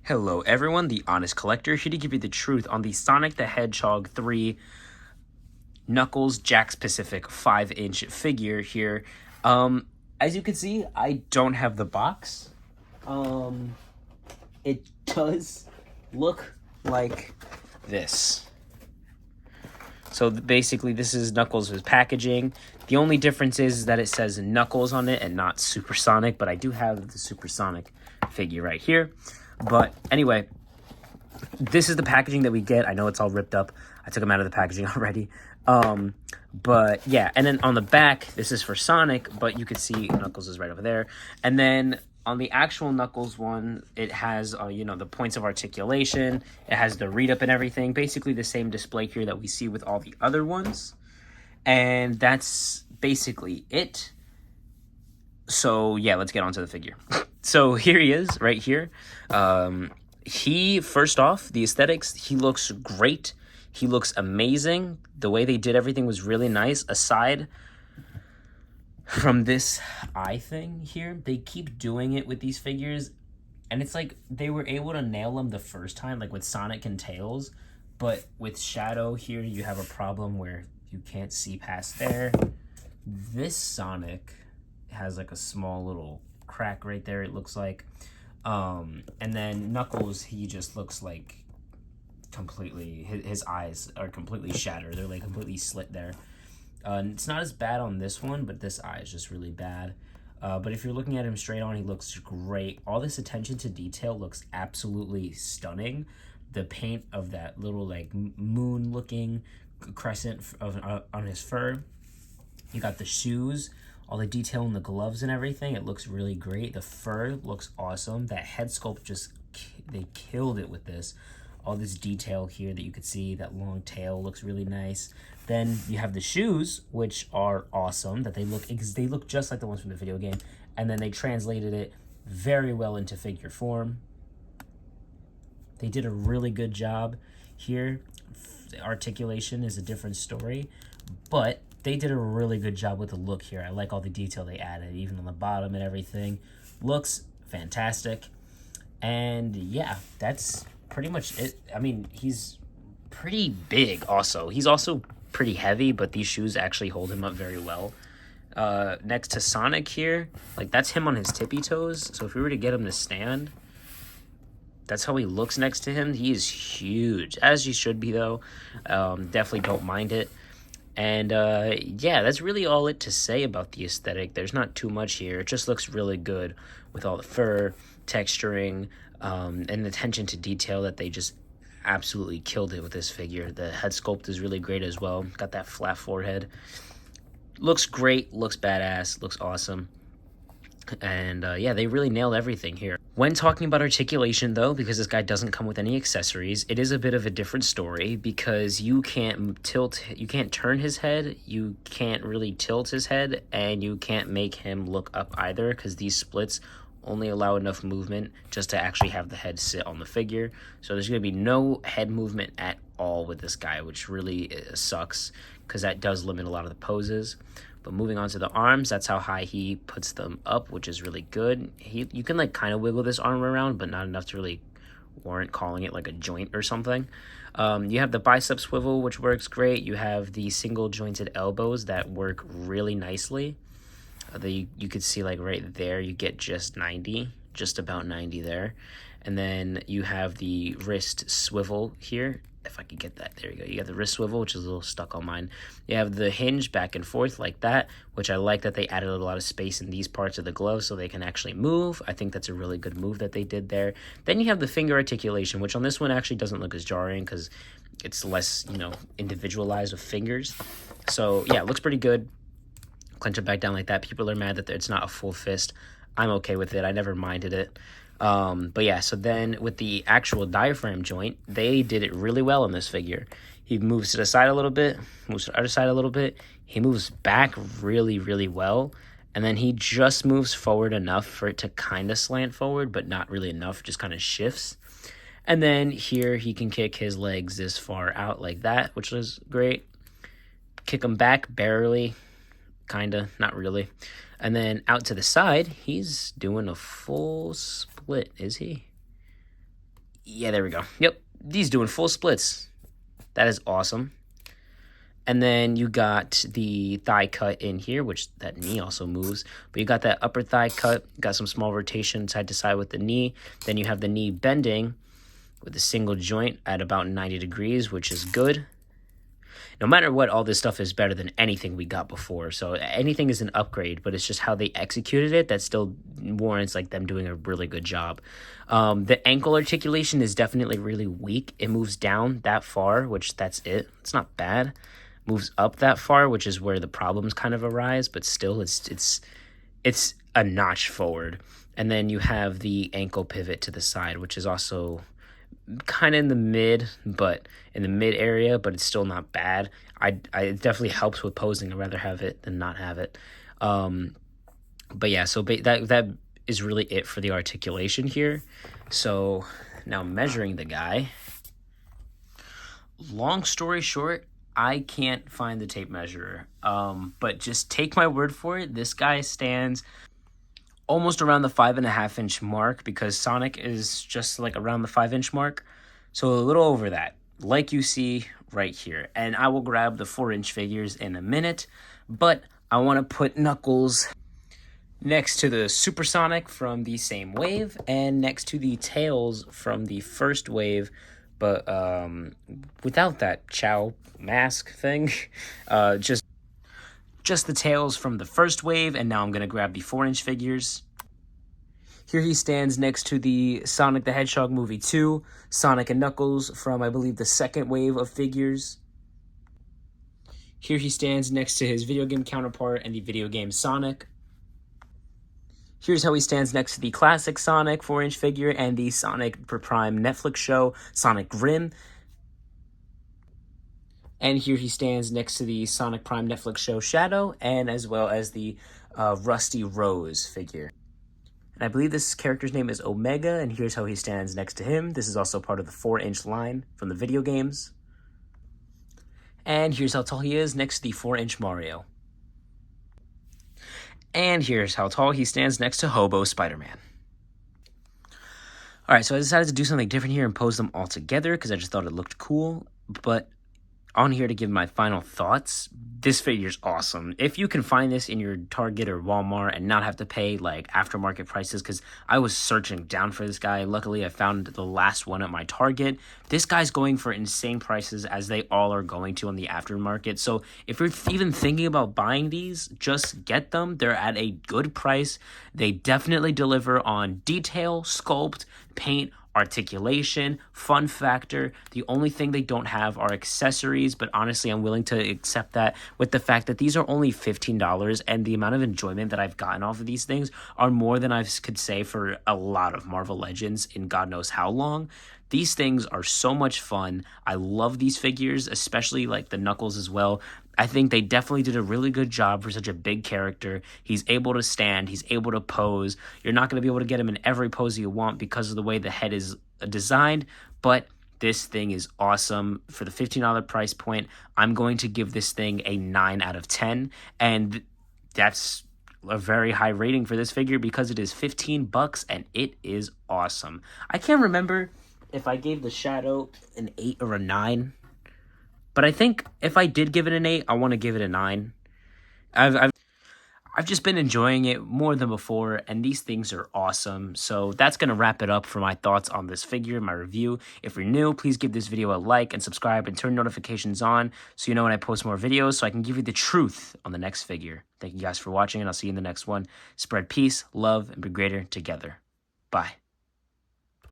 Hello everyone, the Honest Collector here to give you the truth on the Sonic the Hedgehog 3 Knuckles Jax Pacific 5-inch figure here. As you can see, I don't have the box. It does look like this. So basically this is Knuckles' packaging. The only difference is that it says Knuckles on it and not Supersonic, but I do have the Supersonic figure right here. But anyway, this is the packaging that we get. I know it's all ripped up. I took them out of the packaging already. But yeah, and then on the back, this is for Sonic, but you can see Knuckles is right over there. And then on the actual Knuckles one, it has, the points of articulation. It has the read up and everything. Basically the same display here that we see with all the other ones. And that's basically it. So yeah, let's get on to the figure. So here he is, right here. First off, the aesthetics, he looks great. He looks amazing. The way they did everything was really nice. Aside from this eye thing here, they keep doing it with these figures. And it's like they were able to nail them the first time, like with Sonic and Tails. But with Shadow here, you have a problem where you can't see past there. This Sonic has like a small little crack right there, it looks like. And then Knuckles, he just looks like completely, his eyes are completely shattered. They're like completely slit there. It's not as bad on this one, but this eye is just really bad. But if you're looking at him straight on, he looks great. All this attention to detail looks absolutely stunning. The paint of that little like moon looking crescent on his fur. You got the shoes, all the detail in the gloves and everything. It looks really great. The fur looks awesome. That head sculpt, they killed it with this. All this detail here that you could see, that long tail looks really nice. Then you have the shoes, which are awesome. They look just like the ones from the video game. And then they translated it very well into figure form. They did a really good job here. The articulation is a different story, but they did a really good job with the look here. I like all the detail they added, even on the bottom and everything. Looks fantastic. And yeah, that's pretty much it. I mean, he's pretty big also. He's also pretty heavy, but these shoes actually hold him up very well. Next to Sonic here, like that's him on his tippy toes. So if we were to get him to stand, that's how he looks next to him. He is huge, as he should be though. Definitely don't mind it. And yeah, that's really all it to say about the aesthetic. There's not too much here. It just looks really good with all the fur, texturing, and attention to detail that they just absolutely killed it with this figure. The head sculpt is really great as well. Got that flat forehead. Looks great, looks badass, looks awesome. And yeah, they really nailed everything here. When talking about articulation though, because this guy doesn't come with any accessories, it is a bit of a different story because you can't turn his head, you can't really tilt his head, and you can't make him look up either because these splits only allow enough movement just to actually have the head sit on the figure. So there's going to be no head movement at all with this guy, which really sucks because that does limit a lot of the poses. But moving on to the arms, that's how high he puts them up, which is really good. You can like kind of wiggle this arm around, but not enough to really warrant calling it like a joint or something. You have the bicep swivel, which works great. You have the single jointed elbows that work really nicely. You could see like right there, you get just about 90 there. And then you have the wrist swivel here. If I could get that, there you go. You got the wrist swivel, which is a little stuck on mine. You have the hinge back and forth like that, which I like that they added a lot of space in these parts of the glove so they can actually move. I think that's a really good move that they did there. Then you have the finger articulation, which on this one actually doesn't look as jarring because it's less, individualized with fingers. So yeah, it looks pretty good. Clench it back down like that. People are mad that it's not a full fist. I'm okay with it. I never minded it. But yeah, so then with the actual diaphragm joint, they did it really well in this figure. He moves to the side a little bit, moves to the other side a little bit. He moves back really, really well. And then he just moves forward enough for it to kind of slant forward, but not really enough, just kind of shifts. And then here he can kick his legs this far out like that, which is great. Kick them back barely, kind of, not really. And then out to the side, he's doing a full split, is he? Yeah, there we go. Yep, he's doing full splits. That is awesome. And then you got the thigh cut in here, which that knee also moves. But you got that upper thigh cut, got some small rotation side to side with the knee. Then you have the knee bending with a single joint at about 90 degrees, which is good. No matter what, all this stuff is better than anything we got before. So anything is an upgrade, but it's just how they executed it that still warrants like them doing a really good job. The ankle articulation is definitely really weak. It moves down that far, which that's it. It's not bad. Moves up that far, which is where the problems kind of arise, but still it's a notch forward. And then you have the ankle pivot to the side, which is also kind of in the mid area, but it's still not bad. It definitely helps with posing. I'd rather have it than not have it. But yeah, so that is really it for the articulation here. So now measuring the guy. Long story short, I can't find the tape measure, but just take my word for it. This guy stands almost around the 5.5-inch mark because Sonic is just like around the 5-inch mark. So a little over that, like you see right here. And I will grab the 4-inch figures in a minute, but I want to put Knuckles next to the Supersonic from the same wave and next to the Tails from the first wave, but without that Chow mask thing. Just the Tails from the first wave, and now I'm going to grab the 4-inch figures. Here he stands next to the Sonic the Hedgehog movie 2, Sonic and Knuckles from, I believe, the second wave of figures. Here he stands next to his video game counterpart and the video game Sonic. Here's how he stands next to the classic Sonic 4-inch figure and the Sonic Prime Netflix show, Sonic Grim. And here he stands next to the Sonic Prime Netflix show Shadow, and as well as the Rusty Rose figure. And I believe this character's name is Omega, and here's how he stands next to him. This is also part of the 4-inch line from the video games. And here's how tall he is next to the 4-inch Mario. And here's how tall he stands next to Hobo Spider-Man. Alright, so I decided to do something different here and pose them all together because I just thought it looked cool. But on here to give my final thoughts, this figure's awesome. If you can find this in your Target or Walmart and not have to pay like aftermarket prices, because I was searching down for this guy. Luckily, I found the last one at my Target. This guy's going for insane prices, as they all are going to on the aftermarket. So if you're even thinking about buying these, just get them. They're at a good price. They definitely deliver on detail, sculpt, paint, articulation, fun factor. The only thing they don't have are accessories, but honestly, I'm willing to accept that with the fact that these are only $15, and the amount of enjoyment that I've gotten off of these things are more than I could say for a lot of Marvel Legends in God knows how long. These things are so much fun. I love these figures, especially like the Knuckles as well. I think they definitely did a really good job for such a big character. He's able to stand. He's able to pose. You're not going to be able to get him in every pose you want because of the way the head is designed, but this thing is awesome. For the $15 price point, I'm going to give this thing a 9 out of 10, and that's a very high rating for this figure because it is $15 and it is awesome. I can't remember if I gave the Shadow an 8 or a 9. But I think if I did give it an 8, I want to give it a 9. I've just been enjoying it more than before, and these things are awesome. So that's going to wrap it up for my thoughts on this figure, my review. If you're new, please give this video a like and subscribe and turn notifications on so you know when I post more videos so I can give you the truth on the next figure. Thank you guys for watching, and I'll see you in the next one. Spread peace, love, and be greater together. Bye.